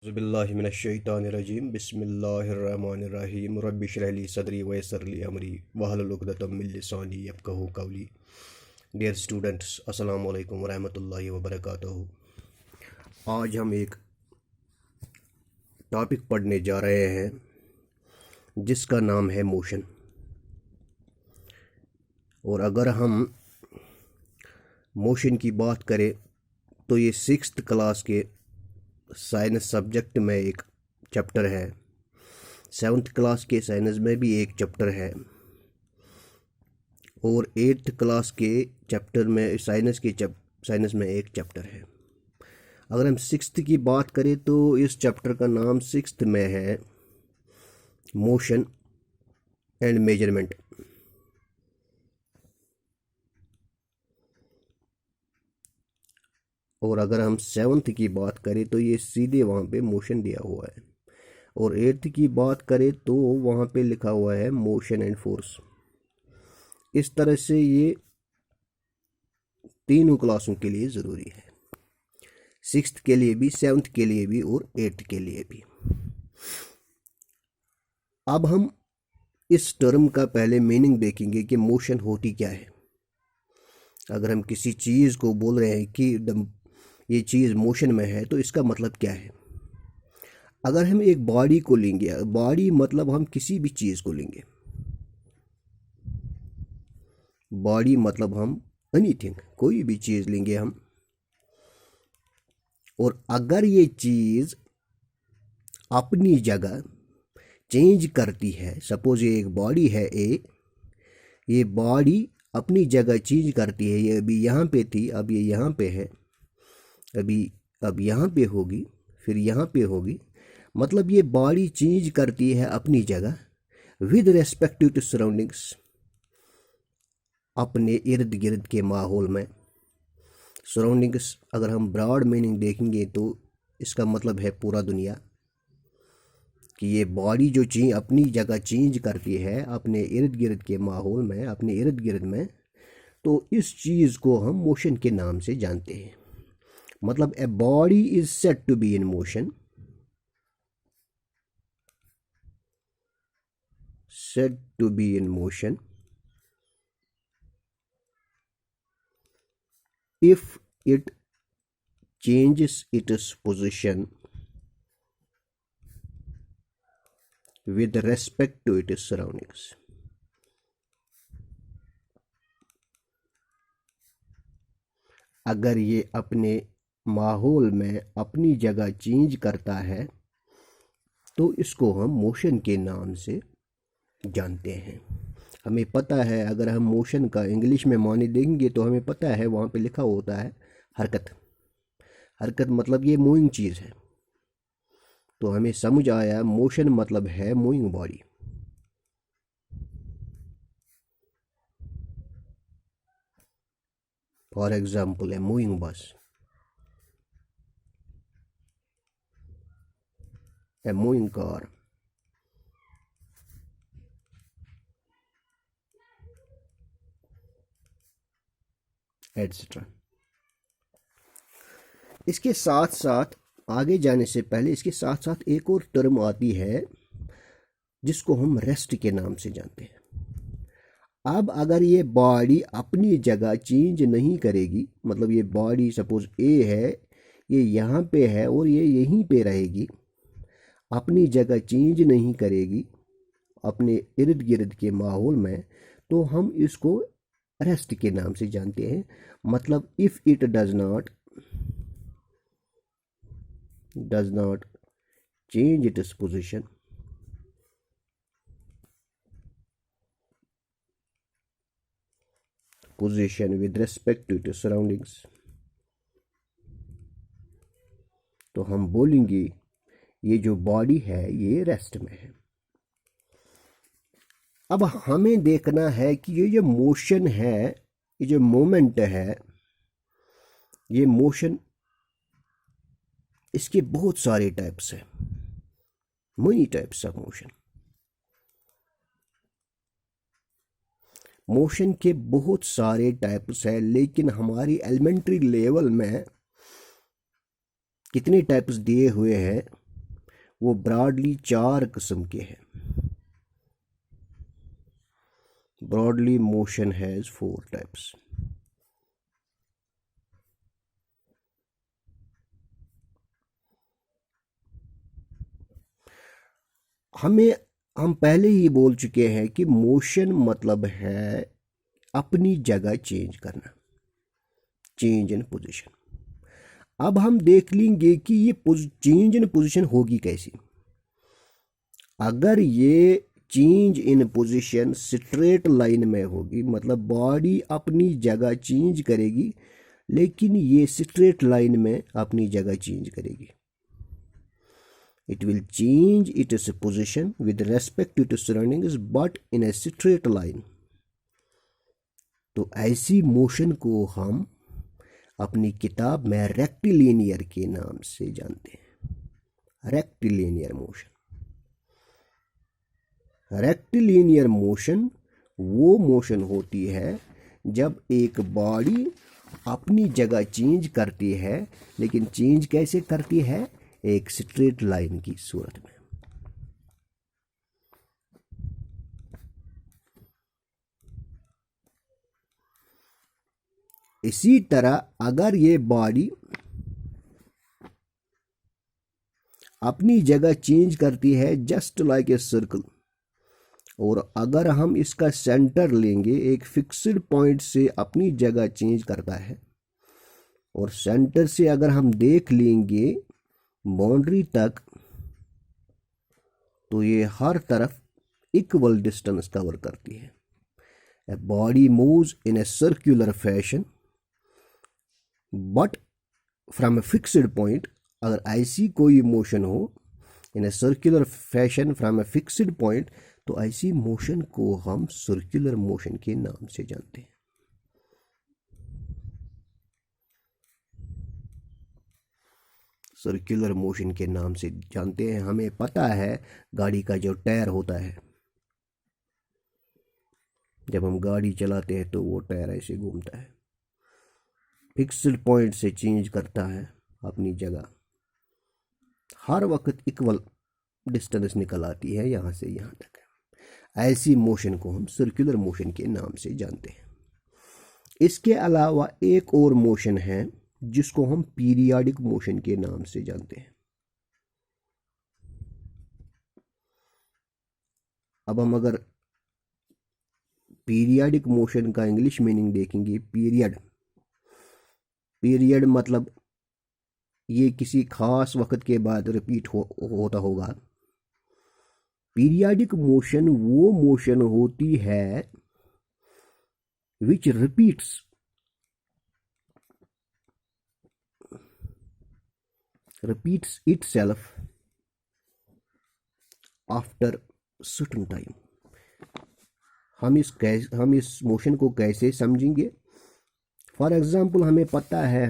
ज़ुबिल्लाहिमिनश्शैतानिर्रजीम बिस्मिल्लाहिर्रहमानिर्रहीम रब्बि इश्रह ली सदरी वयस्सिर ली अमरी वहलुल उक़दतम मिन लिसानी यफ़क़हू क़ौली। डियर स्टूडेंट्स, अस्सलामु अलैकुम वरहमतुल्लाहि वबरकातुहू। आज हम एक टॉपिक पढ़ने जा रहे हैं जिसका नाम है मोशन। और अगर हम मोशन की बात करें तो ये 6th क्लास के साइंस सब्जेक्ट में एक चैप्टर है, 7th क्लास के साइंस में भी एक चैप्टर है और 8th क्लास के चैप्टर में साइंस में एक चैप्टर है। अगर हम 6th की बात करें तो इस चैप्टर का नाम 6th में है मोशन एंड मेजरमेंट। और अगर हम 7th की बात करें तो ये सीधे वहाँ पे मोशन दिया हुआ है। और 8th की बात करें तो वहाँ पे लिखा हुआ है मोशन एंड फोर्स। इस तरह से ये तीनों क्लासों के लिए ज़रूरी है, 6th के लिए भी, 7th के लिए भी और 8th के लिए भी। अब हम इस टर्म का पहले मीनिंग देखेंगे कि मोशन होती क्या है। अगर हम किसी चीज़ को बोल रहे हैं कि ये चीज़ मोशन में है तो इसका मतलब क्या है। अगर हम एक बॉडी को लेंगे, बॉडी मतलब हम किसी भी चीज़ को लेंगे, बॉडी मतलब हम एनीथिंग, कोई भी चीज़ लेंगे हम, और अगर ये चीज़ अपनी जगह चेंज करती है, सपोज ये एक बॉडी है ए, ये बॉडी अपनी जगह चेंज करती है, ये अभी यहाँ पे थी, अब ये यहाँ पे है, अब यहाँ पे होगी, फिर यहाँ पे होगी, मतलब ये बॉडी चेंज करती है अपनी जगह विद रेस्पेक्ट टू सराउंडिंग्स, अपने इर्द गिर्द के माहौल में। सराउंडिंग्स अगर हम ब्रॉड मीनिंग देखेंगे तो इसका मतलब है पूरा दुनिया, कि ये बॉडी जो चीज़ अपनी जगह चेंज करती है अपने इर्द गिर्द के माहौल में, अपने इर्द गिर्द में, तो इस चीज़ को हम मोशन के नाम से जानते हैं। मतलब a body is said to be in motion, said to be in motion if it changes its position with respect to its surroundings। अगर ये अपने माहौल में अपनी जगह चेंज करता है तो इसको हम मोशन के नाम से जानते हैं। हमें पता है, अगर हम मोशन का इंग्लिश में माने देंगे तो हमें पता है वहाँ पे लिखा होता है हरकत। हरकत मतलब ये मूविंग चीज़ है, तो हमें समझ आया मोशन मतलब है moving body. For example, a moving बस, ए मूविंग कार, एटसेट्रा। इसके साथ साथ आगे जाने से पहले इसके साथ साथ एक और टर्म आती है जिसको हम रेस्ट के नाम से जानते हैं। अब अगर ये बॉडी अपनी जगह चेंज नहीं करेगी, मतलब ये बॉडी सपोज ए है, ये यहाँ पे है और ये यहीं पे रहेगी, अपनी जगह चेंज नहीं करेगी अपने इर्द गिर्द के माहौल में, तो हम इसको रेस्ट के नाम से जानते हैं। मतलब if it does not change its position with respect to its surroundings, तो हम बोलेंगे ये जो बॉडी है ये रेस्ट में है। अब हमें देखना है कि ये जो मोशन है, ये जो मोमेंट है, ये मोशन, इसके बहुत सारे टाइप्स हैं, many types of motion. Motion के बहुत सारे टाइप्स हैं, लेकिन हमारी एलिमेंट्री लेवल में कितने टाइप्स दिए हुए हैं वो ब्रॉडली 4 किस्म के हैं। Broadly motion has 4 types. हम पहले ही बोल चुके हैं कि मोशन मतलब है अपनी जगह चेंज करना, चेंज इन पोजीशन। अब हम देख लेंगे कि ये चेंज इन पोजीशन होगी कैसी। अगर ये change in position straight line में होगी, मतलब बॉडी अपनी जगह चेंज करेगी, लेकिन ये स्ट्रेट लाइन में अपनी जगह चेंज करेगी। It will change its position with respect to its surroundings but in a straight line। तो ऐसी मोशन को हम अपनी किताब में रेक्टिलिनियर के नाम से जानते हैं। Rectilinear motion. रेक्टिलिनियर मोशन वो मोशन होती है जब एक बॉडी अपनी जगह चेंज करती है, लेकिन चेंज कैसे करती है? एक स्ट्रेट लाइन की सूरत में। इसी तरह अगर ये बॉडी अपनी जगह चेंज करती है जस्ट लाइक ए सर्कल, और अगर हम इसका सेंटर लेंगे, एक फिक्स्ड पॉइंट से अपनी जगह चेंज करता है, और सेंटर से अगर हम देख लेंगे बाउंड्री तक, तो ये हर तरफ इक्वल डिस्टेंस कवर करती है। A body moves in a circular fashion but from a fixed point. अगर ऐसी कोई मोशन हो in a circular fashion from a fixed point, तो ऐसी मोशन को हम सर्कुलर मोशन के नाम से जानते हैं। सर्कुलर मोशन के नाम से जानते हैं। हमें पता है गाड़ी का जो टायर होता है, जब हम गाड़ी चलाते हैं तो वो टायर ऐसे घूमता है, फिक्स्ड पॉइंट से चेंज करता है अपनी जगह, हर वक्त इक्वल डिस्टेंस निकल आती है यहाँ से यहाँ तक। ऐसी मोशन को हम सर्कुलर मोशन के नाम से जानते हैं। इसके अलावा एक और मोशन है जिसको हम पीरियाडिक मोशन के नाम से जानते हैं। अब हम अगर पीरियाडिक मोशन का इंग्लिश मीनिंग देखेंगे, पीरियड मतलब ये किसी खास वक्त के बाद रिपीट होता होगा। पीरियाडिक मोशन वो मोशन होती है विच repeats itself after certain time। हम इस मोशन को कैसे समझेंगे? फॉर एग्जाम्पल, हमें पता है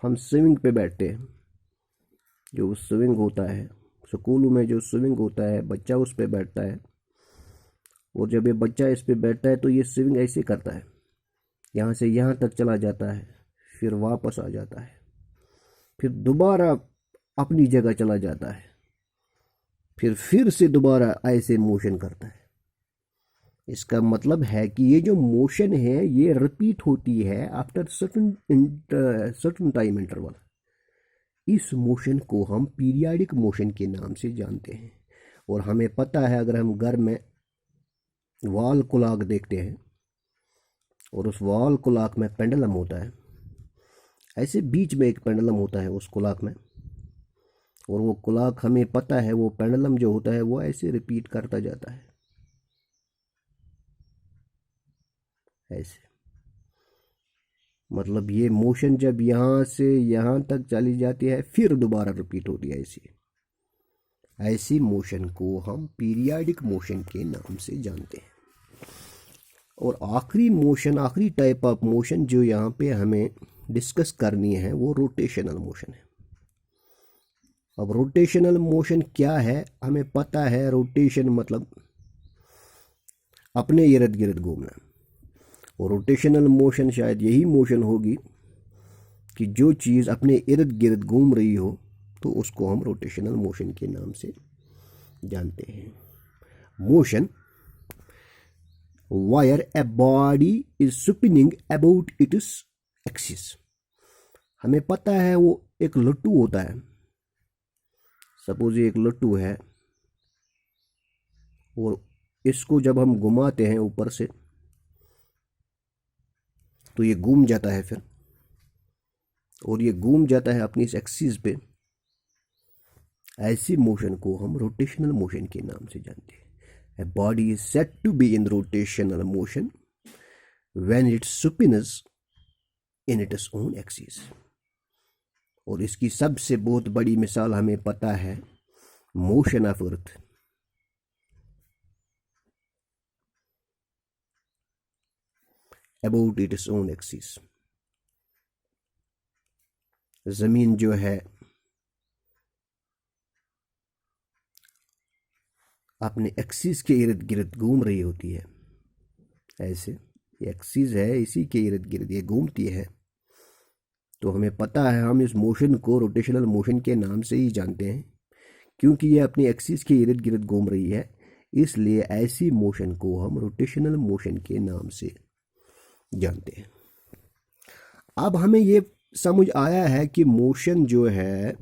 हम स्विमिंग पे बैठते हैं, जो स्विमिंग होता है स्कूलों में, जो स्विमिंग होता है बच्चा उस पे बैठता है, और जब ये बच्चा इस पे बैठता है तो ये स्विमिंग ऐसे करता है, यहाँ से यहाँ तक चला जाता है, फिर वापस आ जाता है, फिर दोबारा अपनी जगह चला जाता है, फिर से दोबारा ऐसे मोशन करता है। इसका मतलब है कि ये जो मोशन है ये रिपीट होती है आफ्टर सर्टन टाइम इंटरवल। इस मोशन को हम पीरियाडिक मोशन के नाम से जानते हैं। और हमें पता है अगर हम घर में वॉल क्लॉक देखते हैं और उस वॉल क्लॉक में पेंडुलम होता है, ऐसे बीच में एक पेंडुलम होता है उस क्लॉक में, और वो क्लॉक हमें पता है वो पेंडुलम जो होता है वो ऐसे रिपीट करता जाता है, ऐसे। मतलब ये मोशन जब यहाँ से यहाँ तक चली जाती है फिर दोबारा रिपीट होती है, ऐसी मोशन को हम पीरियाडिक मोशन के नाम से जानते हैं। और आखिरी टाइप ऑफ मोशन जो यहाँ पे हमें डिस्कस करनी है वो रोटेशनल मोशन है। अब रोटेशनल मोशन क्या है? हमें पता है रोटेशन मतलब अपने इर्द गिर्द घूमना, और रोटेशनल मोशन शायद यही मोशन होगी कि जो चीज़ अपने इर्द गिर्द घूम रही हो तो उसको हम रोटेशनल मोशन के नाम से जानते हैं। Motion, wire A body is spinning about its axis. हमें पता है वो एक लट्टू होता है। सपोज ये एक लट्टू है और इसको जब हम घुमाते हैं ऊपर से तो ये घूम जाता है फिर, और ये घूम जाता है अपनी इस एक्सिस पे। ऐसी मोशन को हम रोटेशनल मोशन के नाम से जानते हैं। A body is said to be in rotational motion when it spins in its own axis. और इसकी सबसे बहुत बड़ी मिसाल हमें पता है motion of earth. About its own axis. जमीन जो है अपने एक्सिस के इर्द गिर्द घूम रही होती है। ऐसे ये एक्सिस है, इसी के इर्द गिर्द ये घूमती है। तो हमें पता है हम इस मोशन को रोटेशनल मोशन के नाम से ही जानते हैं, क्योंकि ये अपनी एक्सिस के इर्द गिर्द घूम रही है। इसलिए ऐसी मोशन को हम रोटेशनल मोशन के नाम से जानते हैं। अब हमें ये समझ आया है कि मोशन जो है,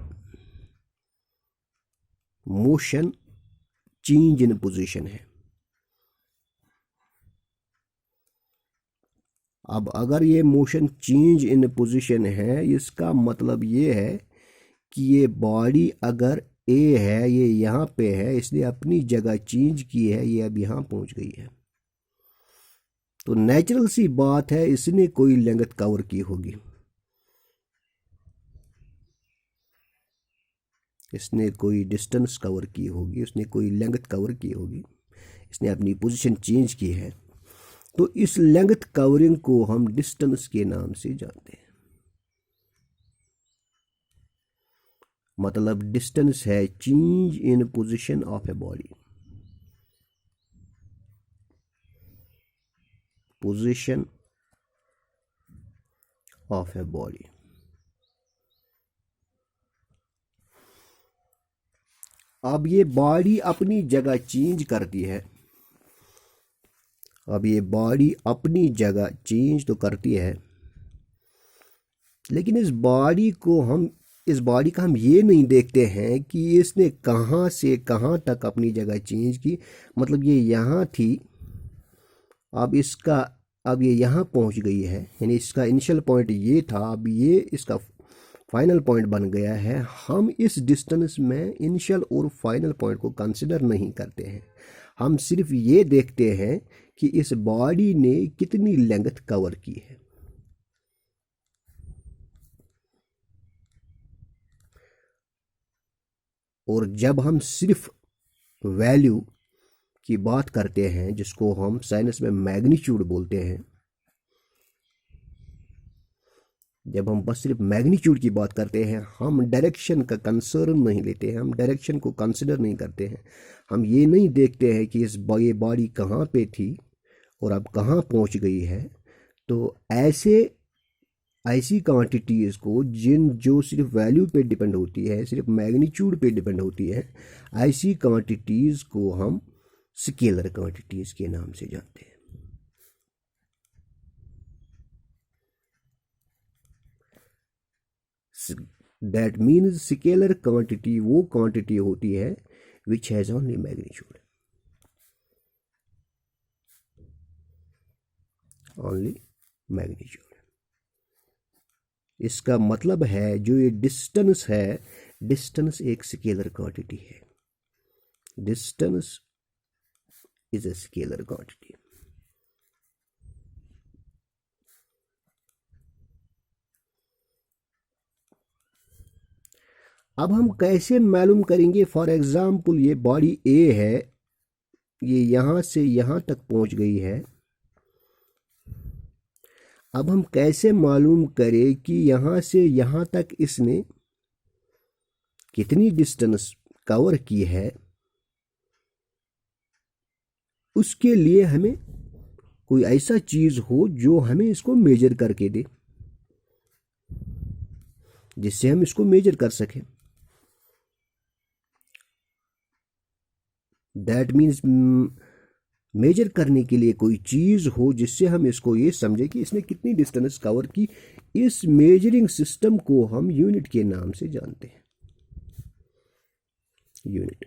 मोशन चेंज इन पोजीशन है। अब अगर ये मोशन चेंज इन पोजीशन है, इसका मतलब ये है कि ये बॉडी अगर ए है, ये यहाँ पे है, इसने अपनी जगह चेंज की है, ये अब यहाँ पहुंच गई है। तो नेचुरल सी बात है इसने कोई लेंथ कवर की होगी, इसने कोई डिस्टेंस कवर की होगी, उसने कोई लेंथ कवर की होगी, इसने अपनी पोजीशन चेंज की है। तो इस लेंथ कवरिंग को हम डिस्टेंस के नाम से जानते हैं। मतलब डिस्टेंस है change in position of a body. Position of a body. अब ये बॉडी अपनी जगह चेंज करती है। अब ये बॉडी अपनी जगह चेंज तो करती है, लेकिन इस बॉडी का हम ये नहीं देखते हैं कि इसने कहाँ से कहाँ तक अपनी जगह चेंज की। मतलब ये यहाँ थी, अब ये यहाँ पहुँच गई है, यानी इसका इनिशियल पॉइंट ये था, अब ये इसका फाइनल पॉइंट बन गया है। हम इस डिस्टेंस में इनिशियल और फाइनल पॉइंट को कंसिडर नहीं करते हैं। हम सिर्फ ये देखते हैं कि इस बॉडी ने कितनी लेंथ कवर की है। और जब हम सिर्फ वैल्यू की बात करते हैं, जिसको हम साइंस में मैग्नीट्यूड बोलते हैं, जब हम बस सिर्फ मैग्नीट्यूड की बात करते हैं, हम डायरेक्शन का कंसर्न नहीं लेते हैं, हम डायरेक्शन को कंसिडर नहीं करते हैं। हम ये नहीं देखते हैं कि ये बॉडी कहाँ पे थी और अब कहाँ पहुँच गई है। तो ऐसी क्वांटिटीज़ को जो सिर्फ वैल्यू पे डिपेंड होती है, सिर्फ मैग्नीट्यूड पे डिपेंड होती है, ऐसी क्वांटिटीज़ को हम स्केलर क्वांटिटीज़ के नाम से जानते हैं। That means स्केलर क्वांटिटी वो क्वांटिटी होती है which has only magnitude, only magnitude। इसका मतलब है जो ये डिस्टेंस है, डिस्टेंस एक स्केलर क्वांटिटी है। Distance is a scalar quantity. अब हम कैसे मालूम करेंगे? फॉर एग्जाम्पल ये बॉडी ए है, ये यहाँ से यहाँ तक पहुँच गई है। अब हम कैसे मालूम करें कि यहाँ से यहाँ तक इसने कितनी डिस्टेंस कवर की है? उसके लिए हमें कोई ऐसा चीज़ हो जो हमें इसको मेजर करके दे, जिससे हम इसको मेजर कर सकें। दैट मीन्स मेजर करने के लिए कोई चीज़ हो जिससे हम इसको ये समझे कि इसने कितनी डिस्टेंस कवर की। इस मेजरिंग सिस्टम को हम यूनिट के नाम से जानते हैं, यूनिट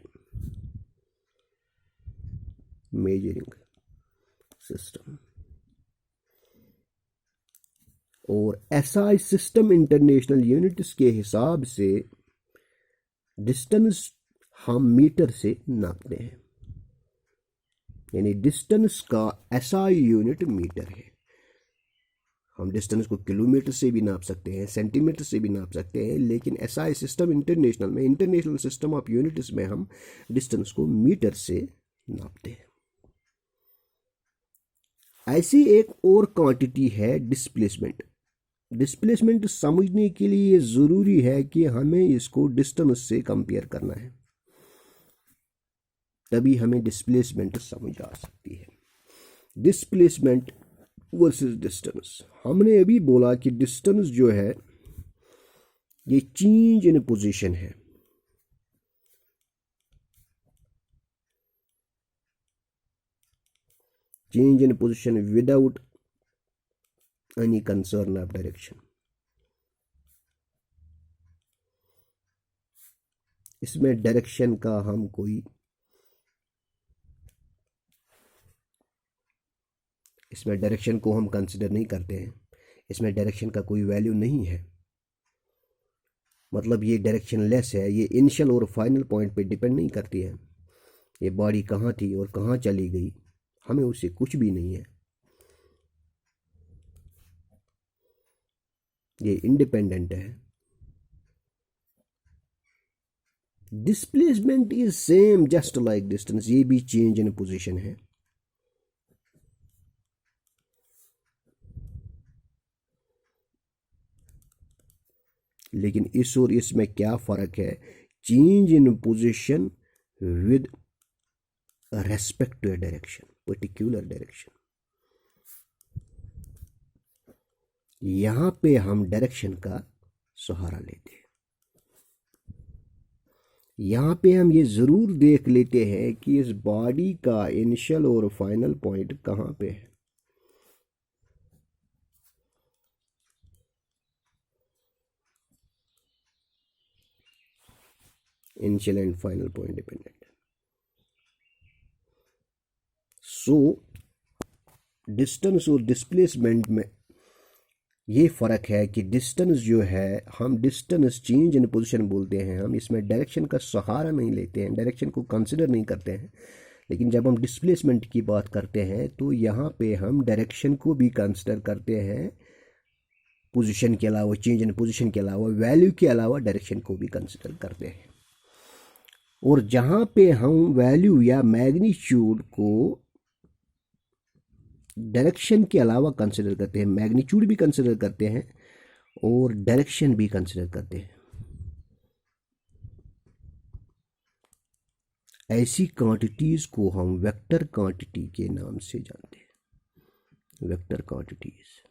मेजरिंग सिस्टम। और एसआई सिस्टम इंटरनेशनल यूनिट्स के हिसाब से डिस्टेंस हम मीटर से नापते हैं, यानी डिस्टेंस का एसआई यूनिट मीटर है। हम डिस्टेंस को किलोमीटर से भी नाप सकते हैं, सेंटीमीटर से भी नाप सकते हैं, लेकिन एसआई सिस्टम इंटरनेशनल में, इंटरनेशनल सिस्टम ऑफ यूनिट्स में हम डिस्टेंस को मीटर से नापते हैं। ऐसी एक और क्वांटिटी है डिस्प्लेसमेंट। डिस्प्लेसमेंट समझने के लिए ज़रूरी है कि हमें इसको डिस्टेंस से कंपेयर करना है, तभी हमें डिस्प्लेसमेंट समझ आ सकती है। Displacement versus distance. हमने अभी बोला कि डिस्टेंस जो है ये चेंज इन पोजीशन है, change in position without any concern of direction. इसमें डायरेक्शन का हम कोई इसमें डायरेक्शन को हम कंसिडर नहीं करते हैं, इसमें डायरेक्शन का कोई वैल्यू नहीं है। मतलब ये डायरेक्शन लेस है, ये इनिशियल और फाइनल पॉइंट पे डिपेंड नहीं करती है। ये बॉडी कहाँ थी और कहाँ चली गई हमें उससे कुछ भी नहीं है, ये इंडिपेंडेंट है। Displacement is same just like distance, ये भी चेंज इन पोजीशन है। लेकिन इस और इसमें क्या फर्क है? Change in position with respect to a direction, particular direction. यहां पे हम डायरेक्शन का सहारा लेते हैं, यहां पे हम ये जरूर देख लेते हैं कि इस बॉडी का इनिशियल और फाइनल पॉइंट कहां पे है। Initial and final point dependent. So distance और डिस्प्लेसमेंट में ये फ़र्क है कि डिस्टेंस जो है हम डिस्टेंस चेंज इन पोजीशन बोलते हैं, हम इसमें डायरेक्शन का सहारा नहीं लेते हैं, डायरेक्शन को कंसिडर नहीं करते हैं। लेकिन जब हम डिस्प्लेसमेंट की बात करते हैं तो यहाँ पे हम डायरेक्शन को भी कंसिडर करते हैं, पोजीशन के अलावा, चेंज इन पोजीशन के अलावा, वैल्यू के अलावा डायरेक्शन को भी कंसिडर करते हैं। और जहाँ पे हम वैल्यू या मैग्नीट्यूड को डायरेक्शन के अलावा कंसिडर करते हैं, मैग्नीट्यूड भी कंसिडर करते हैं और डायरेक्शन भी कंसिडर करते हैं, ऐसी क्वांटिटीज़ को हम वेक्टर क्वांटिटी के नाम से जानते हैं, वेक्टर क्वांटिटीज़।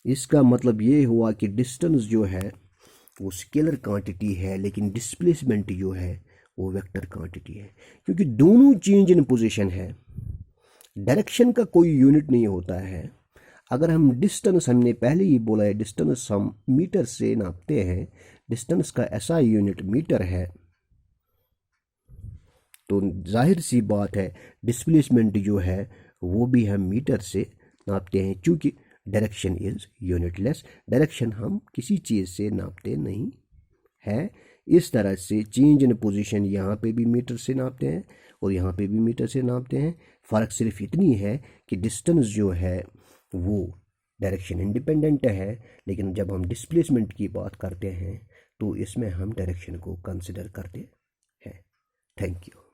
इसका मतलब ये हुआ कि डिस्टेंस जो है वो स्केलर क्वांटिटी है, लेकिन डिस्प्लेसमेंट जो है वो वेक्टर क्वांटिटी है, क्योंकि दोनों चेंज इन पोजीशन है। डायरेक्शन का कोई यूनिट नहीं होता है। अगर हम डिस्टेंस, हमने पहले ही बोला है डिस्टेंस हम मीटर से नापते हैं, डिस्टेंस का ऐसा यूनिट मीटर है, तो जाहिर सी बात है डिस्प्लेसमेंट जो है वो भी हम मीटर से नापते हैं, क्योंकि डायरेक्शन इज यूनिटलेस, डायरेक्शन हम किसी चीज़ से नापते नहीं है। इस तरह से चेंज इन पोजीशन यहाँ पे भी मीटर से नापते हैं और यहाँ पे भी मीटर से नापते हैं। फ़र्क सिर्फ इतनी है कि डिस्टेंस जो है वो डायरेक्शन इंडिपेंडेंट है, लेकिन जब हम डिस्प्लेसमेंट की बात करते हैं तो इसमें हम डायरेक्शन को कंसिडर करते हैं। Thank you.